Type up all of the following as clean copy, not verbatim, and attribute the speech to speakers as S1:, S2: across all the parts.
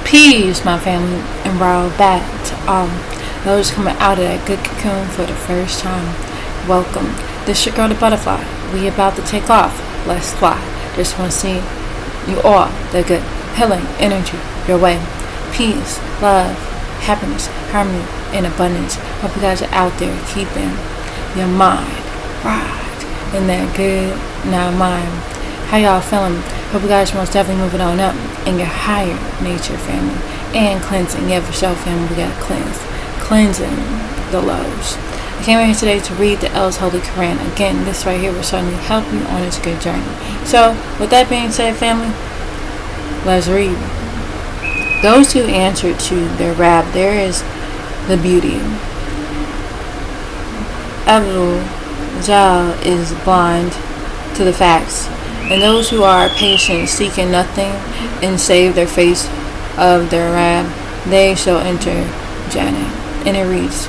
S1: Peace, my family, and roll back to all those coming out of that good cocoon for the first time. Welcome. This your girl, the butterfly. We about to take off. Let's fly. Just want to see you all the good healing energy your way. Peace, love, happiness, harmony, and abundance. Hope you guys are out there keeping your mind right in that good now mind. How y'all feeling? Hope you guys most definitely moving on up in your higher nature, family, and cleansing. Yeah, for sure, family, we gotta cleansing the lows. I came here today to read the L's Holy Qur'aan. Again, this right here will certainly help you on this good journey. So, with that being said, family, let's read. Those who answer to their Rab, there is the beauty. Abdul Jal is blind to the facts, and those who are patient, seeking nothing, and save their face of their Rab, they shall enter Jannah. And it reads,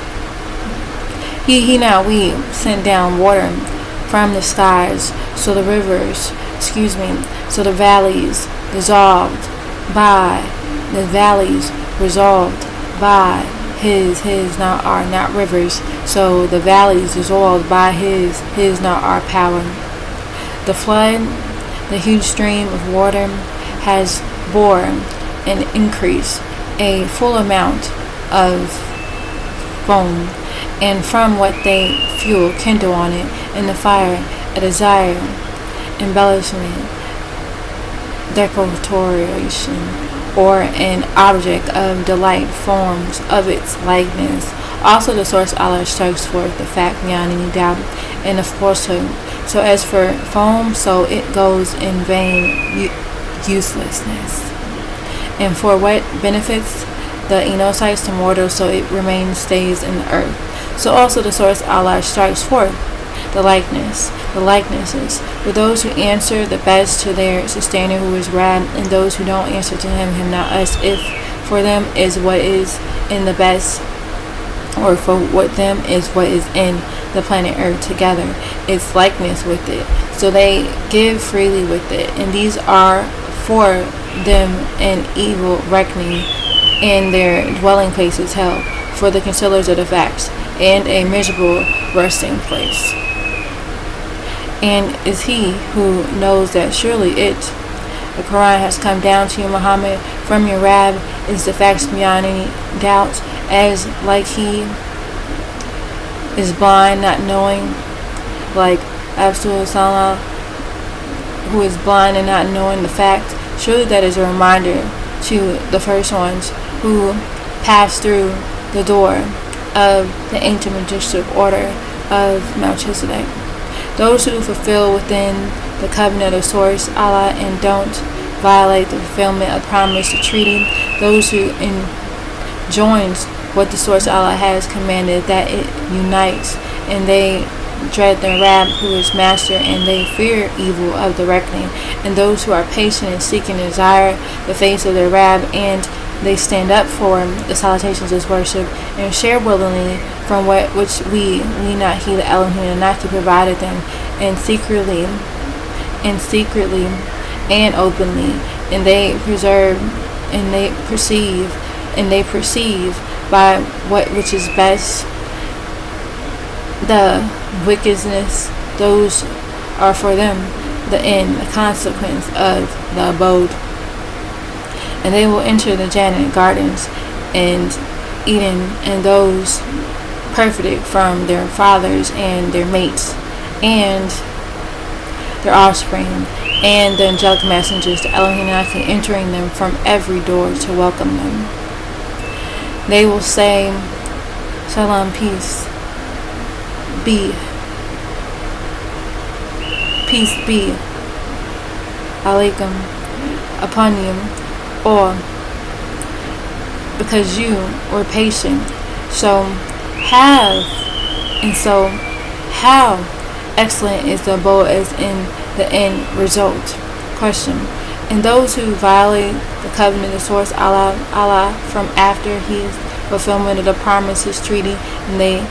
S1: He now we sent down water from the skies, so the so the valleys dissolved by his not our not rivers, so the valleys dissolved by his not our power. The flood, the huge stream of water, has bore and increased a full amount of foam, and from what they fuel kindle on it in the fire a desire, embellishment, decoration, or an object of delight forms of its likeness. Also the source Allah strikes forth the fact beyond any doubt and the falsehood. So as for foam, so it goes in vain uselessness. And for what benefits the enosites to mortals, so it remains, stays in the earth. So also the source Allah strikes forth the likenesses, for those who answer the best to their sustainer who is Rab, and those who don't answer to him not us, if for them is what is in the best, or for what them is what is in the planet Earth together, its likeness with it. So they give freely with it, and these are for them an evil reckoning, and their dwelling place is hell for the concealers of the facts, and a miserable resting place. And is he who knows that surely the Qur'an has come down to you, Muhammad, from your Rab, is the facts beyond any doubt, as like he is blind, not knowing, like Abdul Salah, who is blind and not knowing the fact. Surely that is a reminder to the first ones who passed through the door of the ancient majestic order of Melchizedek. Those who fulfill within the covenant of source Allah and don't violate the fulfillment of promise, the treaty. Those who enjoins what the source Allah has commanded, that it unites, and they dread their Rab who is master, and they fear evil of the reckoning. And those who are patient and seek and desire the face of their Rab, and they stand up for the salutations of worship, and share willingly from which we not he the Elohim and not to provided them, and secretly and openly, and they preserve and they perceive by which is best the wickedness. Those are for them the end, the consequence of the abode. And they will enter the Jannah gardens and Eden, and those perfected from their fathers and their mates and their offspring, and the angelic messengers, the Elohim entering them from every door to welcome them. They will say, Shalom, peace be, alaikum, upon you, or because you were patient. So how excellent is the abode as in the end result. Question. And those who violate the covenant of source Allah from after his fulfillment of the promise, his treaty, and they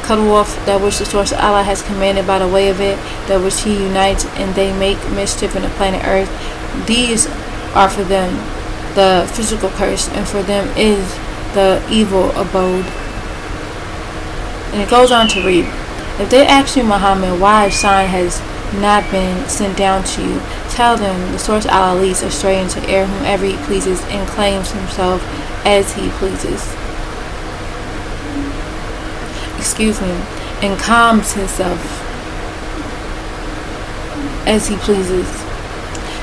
S1: cut off that which the source Allah has commanded by the way of it, that which he unites, and they make mischief in the planet Earth, these are for them the physical curse, and for them is the evil abode. And it goes on to read, if they ask you, Muhammad, why a sign has not been sent down to you, tell them the source Allah leads astray into error whomever he pleases and claims himself as he pleases. And calms himself as he pleases.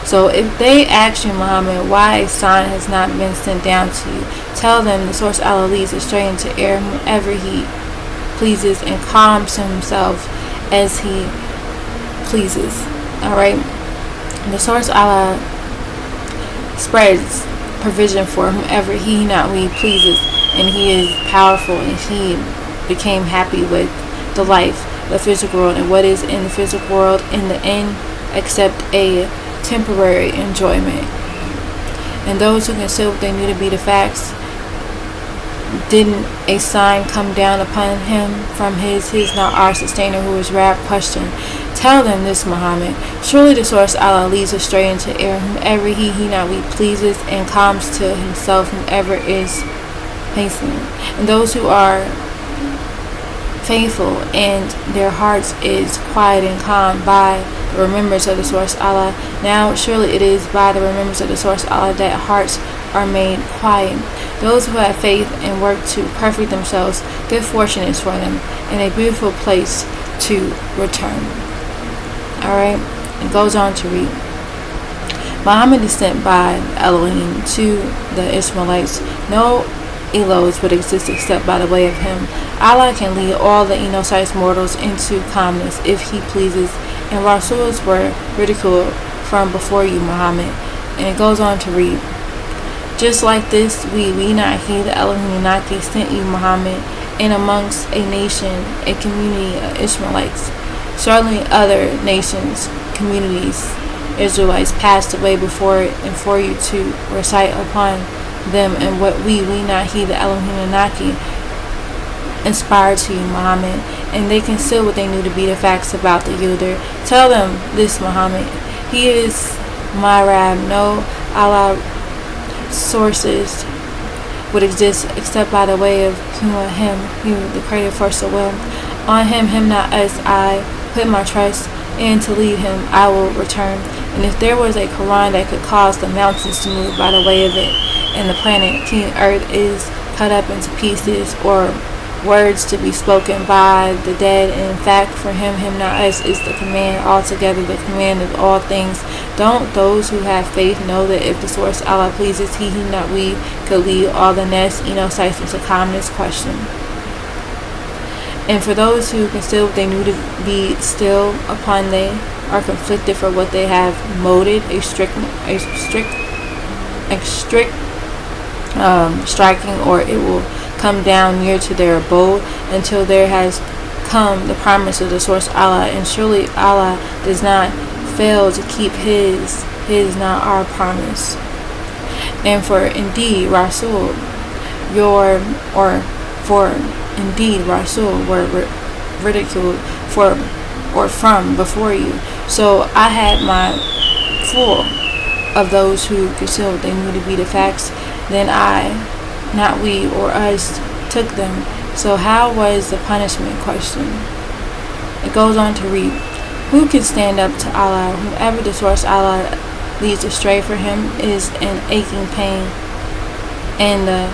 S1: So if they ask you, Muhammad, why a sign has not been sent down to you, tell them the source Allah leads astray into error whomever he pleases and calms himself as he pleases. Alright? The source Allah spreads provision for whomever he not we pleases, and he is powerful, and he became happy with the life, the physical world, and what is in the physical world in the end except a temporary enjoyment. And those who consider what they knew to be the facts, didn't a sign come down upon him from his not our sustainer who is wrapped? Question. Tell them this, Muhammad. Surely the source Allah leads astray into error whomever he not we pleases, and calms to himself whomever is hastening. And those who are faithful and their hearts is quiet and calm by the remembrance of the source Allah. Now surely it is by the remembrance of the source Allah that hearts are made quiet. Those who have faith and work to perfect themselves, good fortune is for them, and a beautiful place to return. Alright, it goes on to read, Muhammad is sent by Elohim to the Ishmaelites. No Elos would exist except by the way of him. Allah can lead all the Enocytes mortals into calmness if he pleases, and Rasuls were ridiculed from before you, Muhammad. And it goes on to read, just like this, we not he, the Elohim Naki, sent you, Muhammad, and amongst a nation, a community of Ishmaelites. Certainly other nations, communities, Israelites passed away before it, and for you to recite upon them and what we not he, the Elohim Naki, inspired to you, Muhammad. And they conceal what they knew to be the facts about the Yulder. Tell them this, Muhammad. He is my Rab. No Allah sources would exist except by the way of him, who the creator first of will. On him not us, I put my trust, and to lead him I will return. And if there was a Qur'aan that could cause the mountains to move by the way of it, and the planet, King Earth, is cut up into pieces, or words to be spoken by the dead, and in fact for him not us is the command altogether, the command of all things. Don't those who have faith know that if the source Allah pleases, he not we could lead all the nests, Enocytes, into calmness? Question. And for those who conceal what they knew to be still upon they are conflicted for what they have moted, a strict striking, or it will come down near to their abode until there has come the promise of the source Allah. And surely Allah does not fail to keep his not our promise. And for indeed Rasul were ridiculed for or from before you. So I had my full of those who concealed what they knew to be the facts. Then I, not we or us, took them. So how was the punishment? Question. It goes on to read, who can stand up to Allah? Whomever the source Allah leads astray, for him is an aching pain and the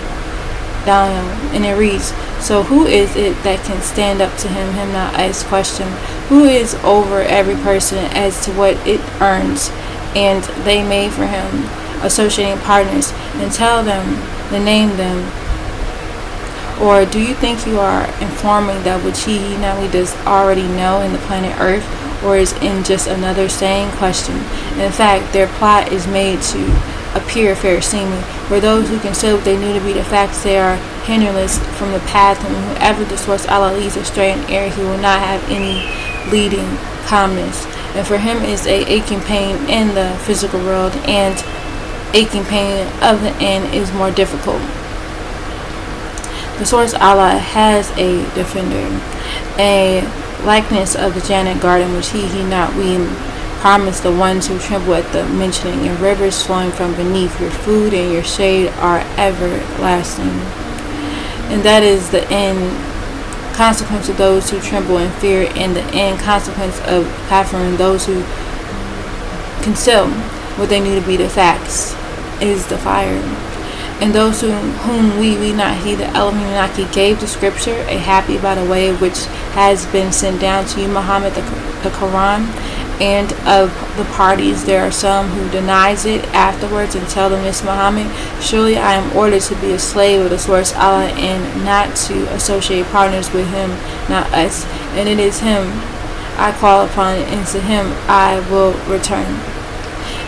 S1: down. And it reads, so who is it that can stand up to him not us? Question. Who is over every person as to what it earns, and they made for him associating partners, and tell them the name them? Or do you think you are informing that which he not only does already know in the planet Earth, or is in just another saying? Question. In fact, their plot is made to appear fair seeming, where those who consider what they knew to be the facts, they are hinderless from the path, and whoever the source Allah leads astray in error, he will not have any leading calmness. And for him is a aching pain in the physical world, and aching pain of the end is more difficult. The source Allah has a defender, a likeness of the Jannah garden, which he not we promise the ones who tremble at the mentioning, and rivers flowing from beneath your food and your shade are everlasting. And that is the end consequence of those who tremble in fear, and the end consequence of kafirin, those who conceal what they knew to be the facts, is the fire. And those whom we not he, the Elohim Naki, gave the scripture, a happy by the way which has been sent down to you, Muhammad, the Qur'aan, and of the parties there are some who denies it afterwards and tell them this, Muhammad, surely I am ordered to be a slave of the source Allah and not to associate partners with him, not us, and it is him I call upon, and to him I will return.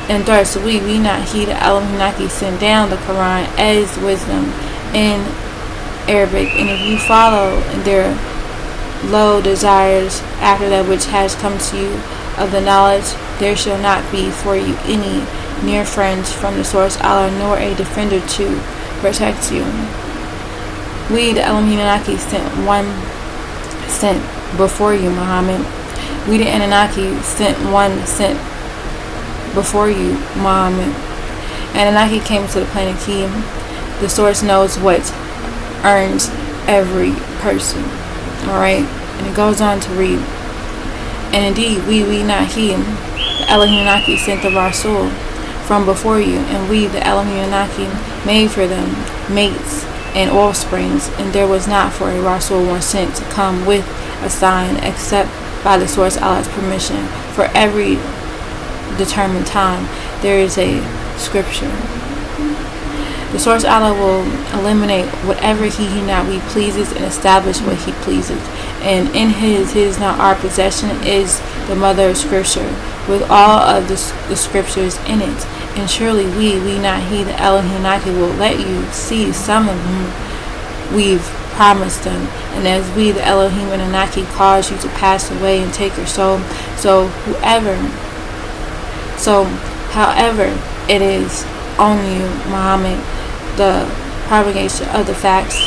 S1: And thus we not he, the Elohim Naki, sent down the Quran as wisdom in Arabic, and if you follow their low desires after that which has come to you of the knowledge, there shall not be for you any near friends from the source Allah, nor a defender to protect you. We, the Elohim Naki, sent before you, Muhammad. We, the Anunnaki, sent before you, Muhammad. Anunnaki came to the planet Ki. The source knows what earns every person. Alright? And it goes on to read. And indeed, we not he, the Elohim Naki, sent the Rasul from before you, and we, the Elohim Naki, made for them mates and offsprings, and there was not for a Rasul one sent to come with a sign except by the source Allah's permission. For every determined time there is a scripture. The source Allah will eliminate whatever he not we pleases and establish what he pleases, and in his not our possession is the mother of scripture with all of the scriptures in it, and surely we not he, the Elohim Naki, will let you see some of whom we've promised them, and as we, the Elohim and Naki, cause you to pass away and take your soul, however it is on you, Muhammad, the propagation of the facts,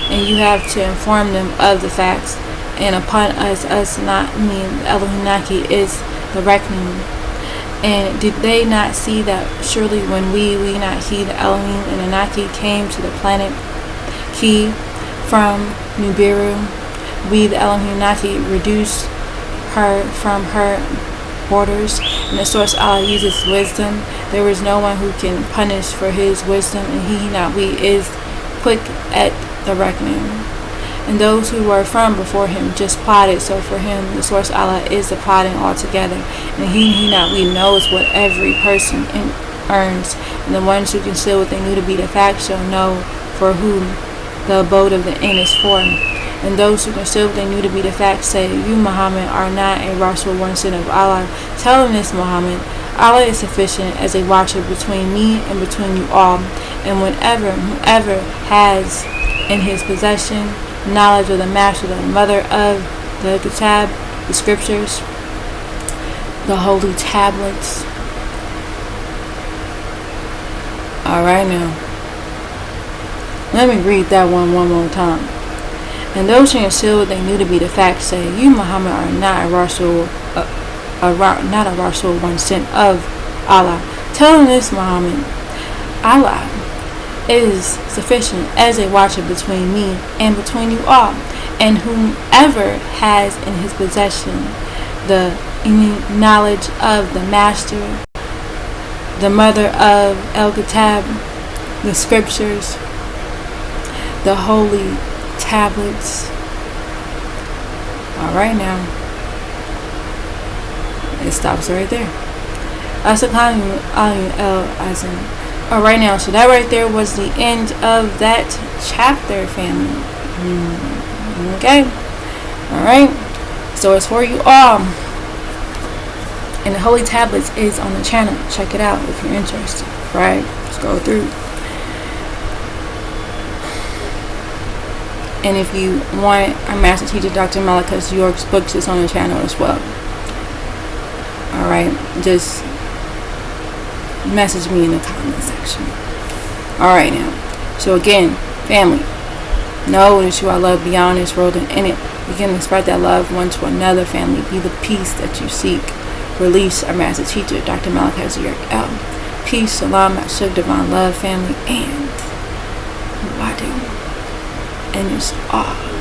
S1: and you have to inform them of the facts, and upon us not me, the Elohim Naki, is the reckoning. And did they not see that surely when we not he, the Elohim and Naki, came to the planet Ki from Nibiru, we, the Elohim Naki, reduced her from her borders, and the source Allah uses wisdom. There is no one who can punish for his wisdom, and he not we is quick at the reckoning. And those who were from before him just plotted, so for him the source Allah is the plotting altogether, and he not we knows what every person earns, and the ones who conceal what they knew to be the fact shall know for whom the abode of the end is for. And those who conceal what they knew to be the fact say, you, Muhammad, are not a Rasul, one sent of Allah. Tell them this, Muhammad, Allah is sufficient as a watcher between me and between you all, and whoever has in his possession knowledge of the master, the mother of the Kitab, the scriptures, the holy tablets. Alright, now let me read that one more time. And those who conceal what they knew to be the fact say, you, Muhammad, are not a Rasul, one sent of Allah. Tell them this, Muhammad, Allah is sufficient as a watcher between me and between you all, and whomever has in his possession the knowledge of the master, the mother of El-Kitab, the scriptures, the holy tablets. Alright, now it stops right there. Alright, now, so that right there was the end of that chapter, family. Okay. Alright, so it's for you all, and the holy tablets is on the channel. Check it out if you're interested. Right, scroll through. And if you want our master teacher, Dr. Malachi York's books, is on the channel as well. Alright, just message me in the comment section. Alright, now, so again, family, know that you are loved beyond this world and in it. Begin to spread that love one to another, family. Be the peace that you seek. release our master teacher, Dr. Malachi L. Peace, salam, Ashuk, divine love, family, and wadu. And it's all.